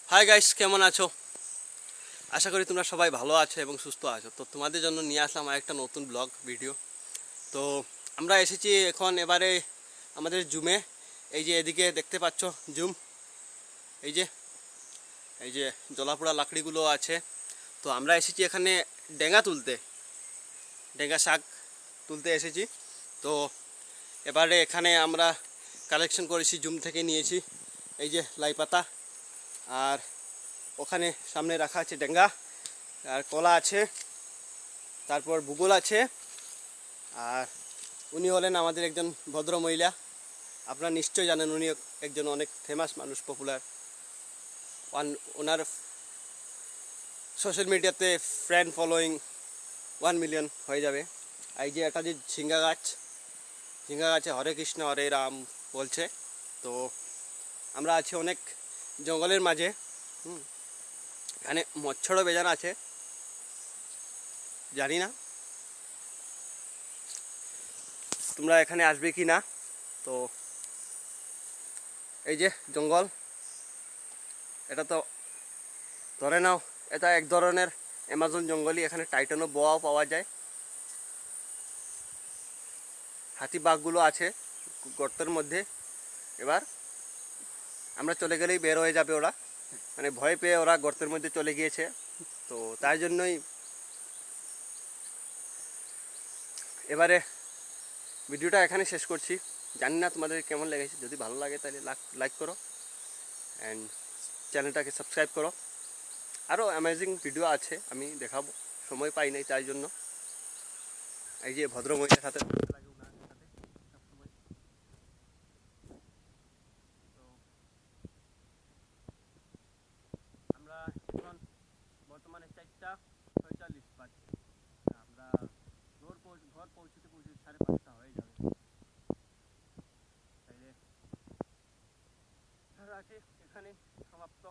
Hi guys, কেমন আছো? আশা করি তোমরা সবাই ভালো আছো এবং সুস্থ আছো। তো তোমাদের জন্য নিয়ে আসলাম একটা নতুন ব্লগ ভিডিও। তো আমরা এসেছি এখন এবারে আমাদের জুমে। এই যে এদিকে দেখতে পাচ্ছ জুম, এই যে এই যে জলাপোড়া লাকড়িগুলো আছে। তো আমরা এসেছি এখানে ডেঙ্গা তুলতে, ডেঙ্গা শাক তুলতে এসেছি। তো এবারে এখানে আমরা কালেকশন করেছি, জুম থেকে নিয়েছি এই যে লাই পাতা, আর ওখানে সামনে রাখা আছে ডেঙ্গা, আর কলা আছে, তারপর ভূগোল আছে। আর উনি হলেন আমাদের একজন ভদ্র মহিলা, আপনারা নিশ্চয় জানেন উনি একজন অনেক ফেমাস মানুষ, পপুলার। ওনার সোশ্যাল মিডিয়াতে ফ্রেন্ড ফলোয়িং 1 মিলিয়ন হয়ে যাবে। এই যে একটা যে ঝিঙ্গা গাছ, ঝিঙ্গা গাছে হরে কৃষ্ণ হরে রাম বলছে। তো আমরা আছি অনেক জঙ্গলের মাঝে। এখানে মচ্ছরও বেজান আছে, জানি না তোমরা এখানে আসবে কি না। তো এই যে জঙ্গল, এটা তো ধরে নাও এটা এক ধরনের অ্যামাজন জঙ্গলই। এখানে টাইটানো বোয়াও পাওয়া যায়, হাতি বাঘগুলো আছে গর্তের মধ্যে। এবার আমরা চলে গেলেই বের হয়ে যাবে ওরা, মানে ভয় পেয়ে ওরা গর্তের মধ্যে চলে গিয়েছে। তো তাই জন্যই এবারে ভিডিওটা এখানে শেষ করছি। জানি না তোমাদের কেমন লেগেছে, যদি ভালো লাগে তাহলে লাইক করো অ্যান্ড চ্যানেলটাকে সাবস্ক্রাইব করো। আরও অ্যামেজিং ভিডিও আছে, আমি দেখাবো, সময় পাই নাই তাই জন্য। এই যে ভদ্রমহিলার সাথে লাগে ওনার সাথে সবসময়। তো আমরা এখন বর্তমানে 4:46 বাজছে। আমরা ঘর পৌঁছতে 5:30 হয়ে যাবে। তাইলে রাখি, এখানে সমাপ্ত।